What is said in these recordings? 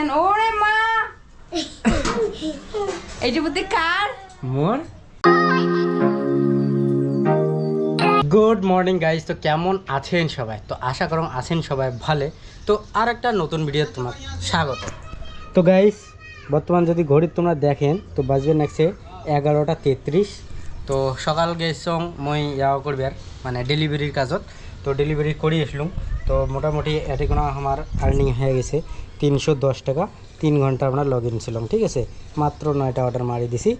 দেখেন ওরে মা এইটা বুদ্ধি কার মোর গুড মর্নিং গাইজ। তো কেমন আছেন সবাই? তো আশা করো আছেন সবাই ভালো। তো আর একটা নতুন ভিডিও তোমার স্বাগত। তো গাইজ বর্তমান যদি ঘড়ির তোমরা দেখেন তো বাজবে নেক্সে 11:33। তো সকাল গেছং মই ইয়াও করবে আর মানে ডেলিভারির কাজত। তো ডেলিভারি করে আসলাম। তো মোটামুটি এটি কোনো আমার আর্নিং হয়ে গেছে 310 টাকা। 3 ঘন্টা আমরা লগ ইন ছিলাম, ঠিক আছে। মাত্র 9টা অর্ডার মারি দিছি।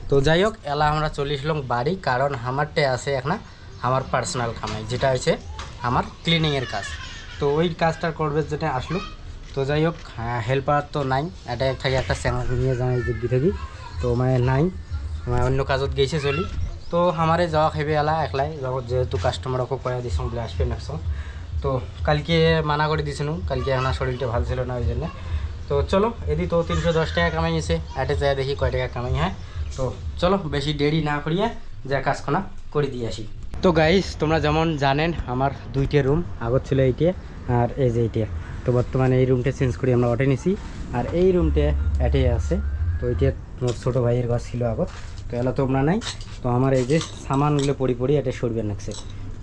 তো যাই হোক এলা আমরা চলে আসলাম বাড়ি, কারণ আমারটে আছে এখন আমার পার্সোনাল কামাই, যেটা হচ্ছে আমার ক্লিনিংয়ের কাজ। তো ওই কাজটা করবে যেটা আসলো। তো যাই হোক হেল্পার তো নাই, এটা থাকে একটা স্যাঙ্গা নিয়ে যাই যোগ্য থাকি। তো মানে নাই, অন্য কাজত গেছে চলি। তো আমারে যাওয়া খাইবে এলা একলাই যাবো, যেহেতু কাস্টমারকে কয়া দিছ বলে আসবে নেক্সট। তো কালকে মানা করে দিছিলাম, কালকে আমার শরীরটা ভালো ছিল না ওই জন্য। তো চলো এদি তো 310 টাকা কামাইছে, এটে যায় দেখি কয় টাকা কামাই হয়। তো চলো বেশি দেরি না করিয়া যা কাজখানা করে দিয়ে আসি। তো গাইস তোমরা যেমন জানেন আমার 2টে রুম, আগত ছিল এইটা আর এই যে এইটা। তো বর্তমানে এই রুমটা চেঞ্জ করে আমরা ওঠে নিছি, আর এই রুমটা এটাই আছে। তো এইটা মোর ছোটো ভাইয়ের ঘর ছিল আগত, তো এলা তোমরা নাই। তো আমার এই যে সামানগুলো পড়ি এটা সরবে নাকছে।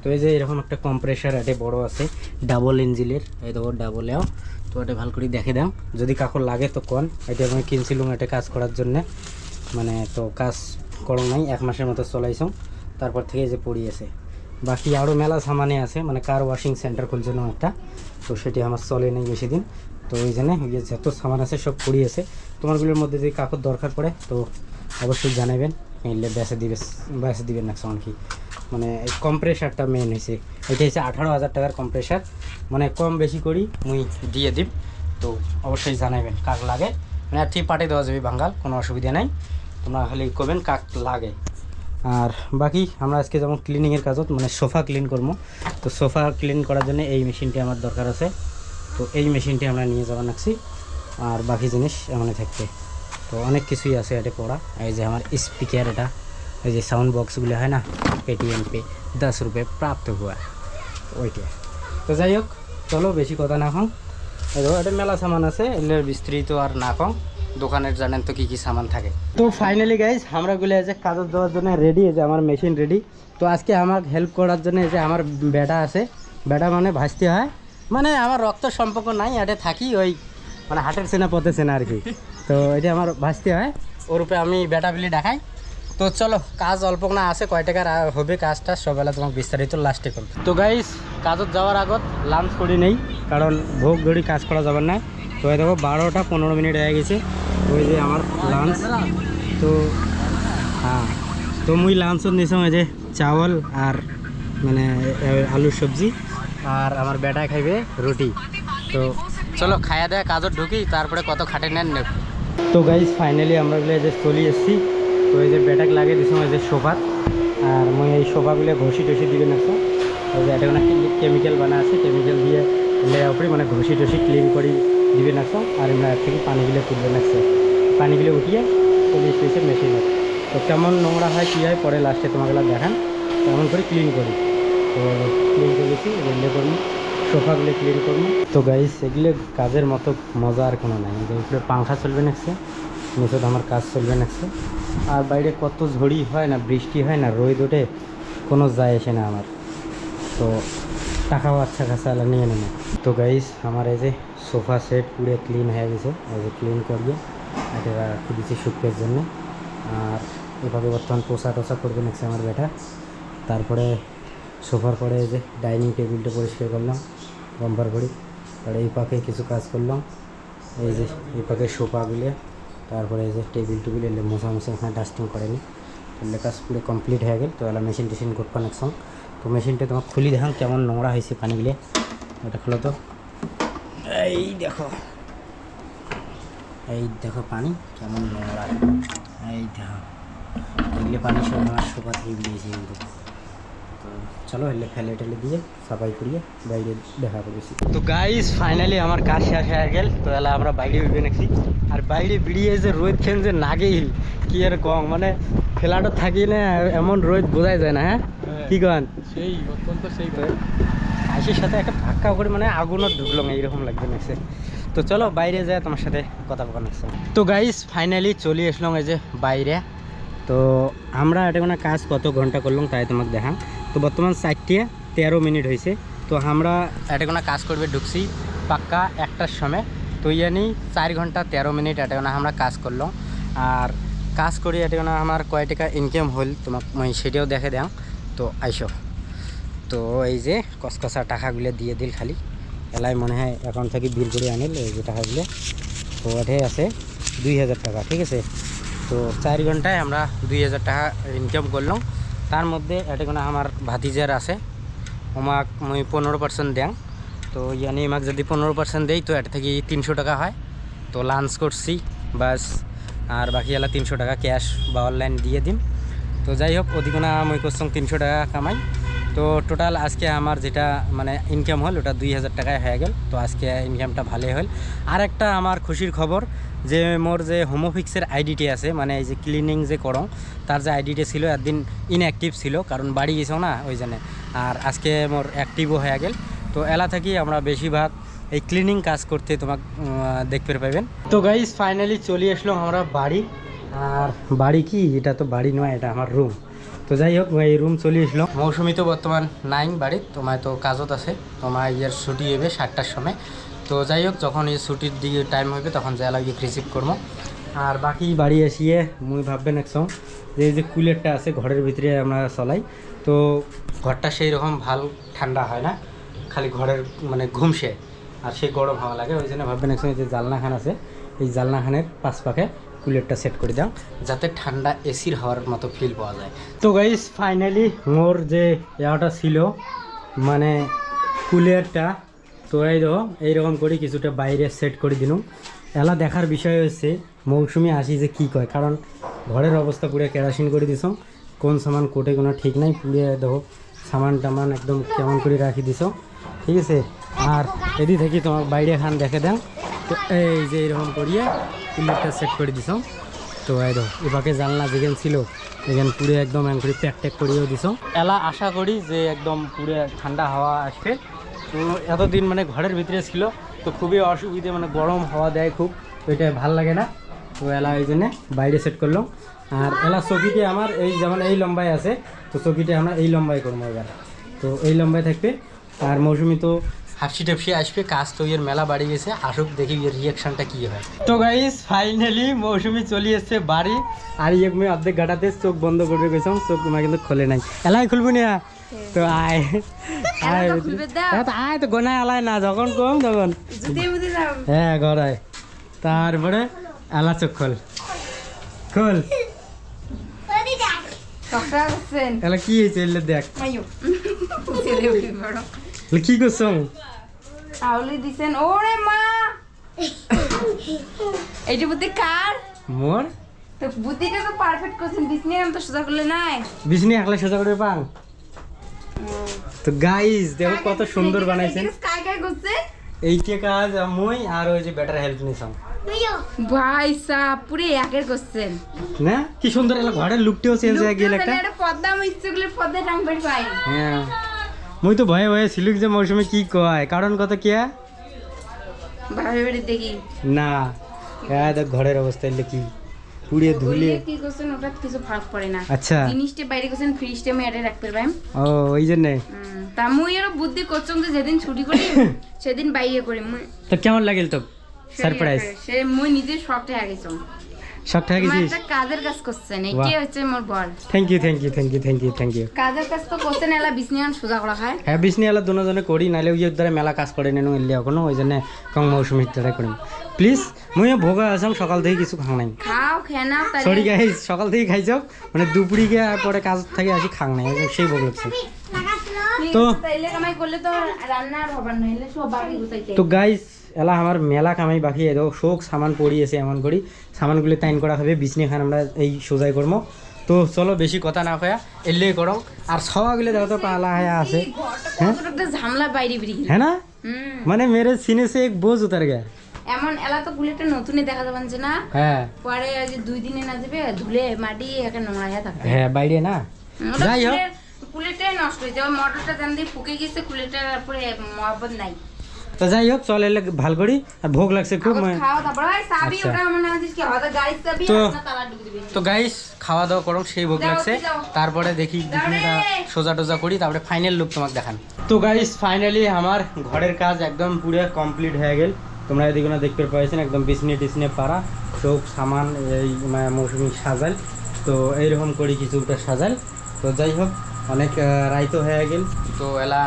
তো এই যে এরকম একটা কম্প্রেসার এটা বড় আছে ডাবল ইঞ্জিনের, এই দেখো ডাবলেও। তো এটা ভালো করে দেখে দাম, যদি কাকুর লাগে তো কোন। এটা আমি কিনছিলাম এটা কাজ করার জন্যে, মানে তো কাজ করো নাই, 1 মাসের মতো চলাইছং। তারপর থেকে যে পড়িয়েছে বাকি আরও মেলা সামানে আছে, মানে কার ওয়াশিং সেন্টার খুলছিল একটা, তো সেটি আমার চলে নেই বেশি দিন। তো ওই জন্য যত সামান আছে সব পড়িয়েছে। তোমারগুলোর মধ্যে যদি কাকুর দরকার পড়ে তো অবশ্যই জানাবেন, কিনলে বেঁচে দিবেন না সামান কি। মানে এই কম্প্রেসারটা মেন হয়েছে, এটা হচ্ছে 18,000 টাকার কম্প্রেসার, মানে কম বেশি করি মুই দিয়ে দিব। তো অবশ্যই জানাবেন কাক লাগে, মানে ঠিক পাঠিয়ে দেওয়া যাবে বাঙ্গাল, কোনো অসুবিধা নাই। তোমরা খালি করবেন কাক লাগে। আর বাকি আমরা আজকে যেমন ক্লিনিংয়ের কাজত মানে সোফা ক্লিন করবো। তো সোফা ক্লিন করার জন্য এই মেশিনটি আমার দরকার আছে। তো এই মেশিনটি আমরা নিয়ে যাওয়া নাকছি, আর বাকি জিনিস এমনই থাকবে। তো অনেক কিছুই আছে এটা পড়া। এই যে আমার স্পিকার, এটা এই যে সাউন্ড বক্সগুলো হয় না, পেটিএম পে 10 रुपये প্রাপ্ত হওয়া ওইটা। তো যাই হোক চলো বেশি কথা না কম, এটা মেলা সামান আছে, এগুলো বিস্তৃত আর না কম। দোকানের জানেন তো কি সামান থাকে। তো ফাইনালি গাইজ আমরা গুলো যে কাজত যাওয়ার জন্য রেডি, এই যে আমার মেশিন রেডি। তো আজকে আমার হেল্প করার জন্য এই যে আমার বেটা আছে। বেটা মানে ভাসতে হয়, মানে আমার রক্ত সম্পর্ক নাই, এটা থাকি ওই মানে হাটের সেনা পথে সেনা আর কি। তো এটা আমার ভাসতে হয়, ওর উপরে আমি বেটা বিলি দেখাই। তো চলো কাজ অল্প না আছে, কয় টাকার হবে কাজটা সবেলা তোমাকে বিস্তারিত লাস্টে করবো। তো গাইজ কাজত যাওয়ার আগত লাঞ্চ করি নেই, কারণ ভোগ ধরি কাজ করা যাবে না। তো এই দেখো 12টা 15 মিনিট হয়ে গেছে, ওই যে আমার লাঞ্চ। তো হ্যাঁ, তো মুই লাঞ্চত নিয়েছিলাম এই যে চাওয়াল আর মানে আলুর সবজি, আর আমার বেটা খাইবে রুটি। তো চলো খাইয়া দেয়া কাজত ঢুকি, তারপরে কত খাটে নেন নেব। তো গাইজ ফাইনালি আমরা যে চলে এসেছি। তো এই যে বেটাক লাগে দিয়েছিলাম এই যে সোফাত, আর মই এই সোফাগুলো ঘষি টসি দিবেন একটা। ওই যে এটা কোনো কেমিক্যাল বানা আছে, কেমিক্যাল দিয়ে লেয়ার উপরে মানে ঘষি টসি ক্লিন করি দিবেন একটা। আর আমরা এর থেকে পানিগুলো তুলবেন একটা, পানিগুলো উঠিয়ে চলে এসেছে মেশিনে। তো কেমন নোংরা হয় কী হয় পরে লাস্টে তোমাগুলো দেখান। তেমন করে ক্লিন করি। তো ক্লিন করেছি, রেলে করবো সোফাগুলো ক্লিন করবো। তো গাইস এগুলো কাজের মতো মজা আর কোনো নাই। উপরে পাংখা চলবে নাকছে, নিচে আমার কাজ চলবে নাকছে। আর বাইরে কত ঝড়ি হয় না, বৃষ্টি হয় না, রোদ ওঠে, কোনো যায় আসে না আমার। তো টাকাও আচ্ছা খাসা নিয়ে নেবে। তো গাইস আমার এই যে সোফা সেট পুরো ক্লিন হয়ে গেছে, এই যে ক্লিন করিয়ে এটা রাখি দিচ্ছি শুকিয়ে জন্য। আর এভাবে বর্তমান পোষা টোষা করবে নাকছে আমার বেটা। তারপরে সোফার পরে এই যে ডাইনিং টেবিলটা পরিষ্কার করলাম বাম্পার করি। আর এই পাকে কিছু কাজ করলাম, এই যে এই পাকে সোফাগুলো, তারপরে এই যে টেবিল টুবিল এলে মশা মশা এখানে ডাস্টিং করেনি। এলে কাজ পুরো কমপ্লিট হয়ে গেল। তো এলা মেশিন টেশিন করবো নেক্সট। তো মেশিনটা তোমার খুলি দেখাম কেমন নোংরা হয়েছে পানিগুলো। এটা খোলো তো, এই দেখো, এই দেখো পানি কেমন নোংরা, এই দেখো এগুলো পানি সব আমার সোফা থেকে বেরিয়েছে কিন্তু। তো চলো এলে ফেলে টেলে দিয়ে সাফাই করিয়ে বাইরে দেখা করেছি। তো গাইস ফাইনালি আমার কাজ শেষ হয়ে গেল। তো এলা আমরা বাইরে উঠে নেছি, আর বাইরে বেরিয়ে যে রোদ খেন যে নাগেই কি আর কম, মানে ফেলাটা থাকি না এমন রোদ বোঝাই যায় না। হ্যাঁ কি কন সেই অত্যন্ত সেই আইসের সাথে একটা ধাক্কা করে মানে আগুনও ঢুকলো এইরকম লাগবে নাকছে। তো তো চলো বাইরে যায় তোমার সাথে কথা বলার। তো গাইস ফাইনালি চলে আসলাম এই যে বাইরে। তো আমরা এটা কোনো কাজ কত ঘন্টা করলাম তাই তোমাকে দেখাম। তো বর্তমান 4:13 হয়েছে। তো আমরা এটা কোনো কাজ করবে ঢুকছি পাক্কা 1টার সময়। তো ইয়ানি 4 ঘন্টা 13 মিনিট এটা কোনো আমরা কাজ করলাম। আর কাজ করি এটা কোনো আমার কয় টাকা ইনকাম হল তোমাকে মই সেটাও দেখে দেন। তো আইসো। তো এই যে কসকসা টাকাগুলো দিয়ে দিল খালি এলাই মনে হয় অ্যাকাউন্ট থেকে বিল করে আনিল এই যে টাকাগুলো। তো এটাই আছে 2000 টাকা, ঠিক আছে। তো 4 ঘন্টায় আমরা 2000 টাকা ইনকাম করলাম। তার মধ্যে এটা কোনো আমার ভাতিজার আছে, ওমাক মই 15% দেন। তো ইয়ানি আমাকে যদি 15% দেই তো এটা থেকে 300 টাকা হয়। তো লাঞ্চ করছি বাস, আর বাকি এলা 300 টাকা ক্যাশ বা অনলাইন দিয়ে দিন। তো যাই হোক ওদিকে মই করছি 300 টাকা কামাই। তো টোটাল আজকে আমার যেটা মানে ইনকাম হল ওটা 2000 টাকায় হয়ে গেল। তো আজকে ইনকামটা ভালোই হল। আর একটা আমার খুশির খবর যে মোর যে হোমোফিক্সের আইডিটি আছে, মানে এই যে ক্লিনিং যে করো তার যে আইডিটি ছিল একদিন ইনঅ্যাক্টিভ ছিল, কারণ বাড়ি গেছো না ওই জন্য। আর আজকে মোর অ্যাক্টিভও হয়ে গেল। তো এলা থাকি আমরা বেশিরভাগ এই ক্লিনিং কাজ করতে তোমাকে দেখতে পাবেন। তো গাইস ফাইনালি চলে আসলো আমরা বাড়ি। আর বাড়ি কি, এটা তো বাড়ি নয়, এটা আমার রুম। তো যাই হোক এই রুম চলে আসলো। মৌসুমি তো বর্তমান নাই বাড়ির, তোমায় তো কাজত আছে, তোমার ইয়ার ছুটি হবে 7টার সময়। তো যাই হোক যখন এই ছুটির দিকে টাইম হবে তখন যা লাগে রিসিভ করবো। আর বাকি বাড়ি এসিয়ে মুই ভাববেন একসং যে এই যে কুলারটা আছে ঘরের ভিতরে আমরা চলাই। তো ঘরটা সেই রকম ভাল ঠান্ডা হয় না, খালি ঘরের মানে ঘুমসে আর সেই গরম হাওয়া লাগে। ওই জন্য ভাববেন একসঙ্গে যে জালনাখান আছে এই জালনাখানের পাশ পাখে কুলারটা সেট করে দাও যাতে ঠান্ডা এসির হওয়ার মতো ফিল পাওয়া যায়। তো গাইস ফাইনালি মোর যে ইয়াটা ছিল মানে কুলারটা, তো এই দেখো এইরকম করে কিছুটা বাইরে সেট করে দিলাম। এলা দেখার বিষয় হচ্ছে মৌসুমি আসি যে কী কয়, কারণ ঘরের অবস্থা পুরো কেরাসিন করে দিছ, কোন সামান কোটে কোনো ঠিক নাই, পুড়ে দেখো সামান টামান একদম কেমন করে রাখি দিছ, ঠিক আছে। আর এদি থেকে তোমার বাইরে খান দেখে দেন। তো এই যে এইরকম করিয়ে কুলারটা সেট করে দিছ। তো এই দেখো এবাকে জানলা যেখান ছিল এখানে পুরো একদম এন করে প্যাক ট্যাক করিয়েও দিছ। এলা আশা করি যে একদম পুরো ঠান্ডা হাওয়া আসবে। তো এতদিন মানে ঘরের ভিতরে ছিল তো খুবই অসুবিধে, মানে গরম হাওয়া দেয় খুব, তো এটা ভাল লাগে না। তো এলা এই জন্যে বাইরে সেট করলাম। আর এলা চকিতে আমার এই যেমন এই লম্বায় আছে, তো চকিতে আমরা এই লম্বায় করবো এবার। তো এই লম্বায় থাকবে। আর মৌসুমি তো হাফসি টাপসি আসবে, কাজ তো এর মেলা বাড়ি গেছে, আসুক দেখি এর রিয়াকশনটা কী হয়। তো গাইস ফাইনালি মৌসুমি চলে এসছে বাড়ি। আর ইয়ে মেয়ে অর্ধেক গাটাতে চোখ বন্ধ করবে গেছিলাম, চোখ তোমার কিন্তু খোলে নাই। এলাই খুলবো না তো আয় আয় আয়, তো গোনায় আলায় না যখন কম তখন হ্যাঁ গড়ায়। তারপরে এলা চোখ খোল খোল। এলা কি হয়েছে এলে দেখ কি করছ আউলি দিছেন। ওরে মা এইটা বুদ্ধি কার মোর? তো বুদ্ধিটা তো পারফেক্ট করছেন, বিছনি আমি তো সোজা করলে নাই, বিছনি একলা সোজা করে পাং। তো গাইস দেখো কত সুন্দর বানাইছেন। কাই কাই করছে এইটা কাজ মই আর ওই যে বেটার হেল্প নিছাম ভাই সাহেব পুরো একের করছেন না, কি সুন্দর এলা ঘরের লুকটাও চেঞ্জ হয়ে গেল একটা। এটা পদ্মা মিস্ত্রি গুলো পদ্মা রং বের পাই। হ্যাঁ মই তো ভয়ে ভয়ে ছিলুক যে মৌসুমে কি কয়, কারণ কত কি ভাবে বেড়ে দেখি না হ্যাঁ দেখ ঘরের অবস্থা এলে কি পুড়িয়ে ধুলে কি করছেন ওটা কিছু ফারাক পড়ে না। আচ্ছা জিনিসটা বাইরে করছেন ফ্রিজটা আমি এটা রাখতে পারবাম। ও ওই জন্য তা মুই এর বুদ্ধি করছং যে যেদিন ছুটি করি সেদিন বাইরে করি মুই। তো কেমন লাগিল তো সারপ্রাইজ? সে মুই নিজে শখটা হয়ে গেছম, শখ হয়ে গেছিস। একটা কাজের কাজ করছেন, এইটাই হচ্ছে মোর বল। Thank you thank you thank you thank you thank you. কাজের কাজ তো করছেন এলা বিছনিয়ান সোজা করা হয়। হ্যাঁ বিছনি এলা দুজনে করি, নাহলে ওই দ্বারা মেলা কাজ করে নেন এলে এখনো, ওই জন্য কম মৌসুমির দ্বারা করি। প্লিজ মুই ভোগা আসাম সকাল থেকে কিছু খাও নাই। খাও খেয়ে নাও তাহলে। সরি গাইস সকাল থেকে খাই যাও, মানে দুপুরি গিয়ে পরে কাজ থেকে আসি খাং নাই, সেই ভোগ লাগছে। তো তাইলে কামাই করলে তো রান্না আর হবার না, হলে সব বাকি গুছাইতে। তো গাইস এলা আমার মেলা কামাই বাকি এদো শোক সামান পড়িয়েছে, এমন করি সামানগুলো টাইন করা হবে, বিছনি খান আমরা এই সোজাই করবো। তো চলো বেশি কথা না কয়া এলে করো। আর সবাগুলো দেখো তো পালা হয়ে আছে, হ্যাঁ ঝামলা বাইরে বেরিয়ে হ্যাঁ না, মানে মেরে সিনে সে এক বোঝ উতার গে এমন এলা তো বুলেটটা নতুনই দেখা যাবেন যে না। হ্যাঁ পরে যে 2 দিনে না যাবে ধুলে মাটি একে নোংরা হয়ে থাকবে। হ্যাঁ বাইরে না যাই হোক কুলেটাই নষ্ট হয়ে যাবে, মোটরটা জান দিয়ে ফুকে গেছে কুলেটার পরে মহব্বত নাই। তো যাই হোক চল এলে ভাল করি আর ভোগ লাগছে খুব খাওয়া তারপর ভাই চাবি আচ্ছা। ওটা মনে হচ্ছে কি হয়তো গাড়ির চাবি তো আর না তালা ঢুকে দিবি তো গাইস খাওয়া দাওয়া করো সেই ভোগ যাও, লাগছে যাও। তারপরে দেখি যাও রে। দুপুরটা সোজা টোজা করি তারপরে ফাইনাল লুক তোমাকে দেখান তো গাইস ফাইনালি আমার ঘরের কাজ একদম পুরো কমপ্লিট হয়ে গেল তোমরা এদিকে না দেখতে পাইছেন একদম বিছনি টিছনে পারা সব সামান এই মৌসুমি সাজাল তো এইরকম করি কিছুটা সাজাল তো যাই হোক অনেক রাইতো হয়ে গেল তো এলা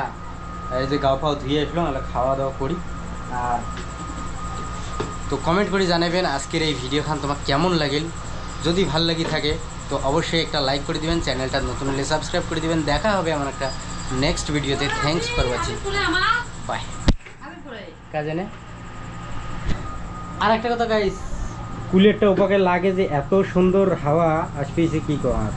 এই যে গাও ফাও ধুয়ে আসলাম এলা খাওয়া দাওয়া করি আর তো কমেন্ট করে জানাবেন আজকের এই ভিডিও খান তোমার কেমন লাগিল যদি ভাল লাগি থাকে তো অবশ্যই একটা লাইক করে দিবেন চ্যানেলটা নতুন হলে সাবস্ক্রাইব করে দিবেন দেখা হবে আমার একটা নেক্সট ভিডিওতে থ্যাঙ্কস ফর ওয়াচিং বাই কাজে নে আর একটা কথা গাইস কুলেরটা ওপাকে লাগে যে এত সুন্দর হাওয়া আসতেছে কি কর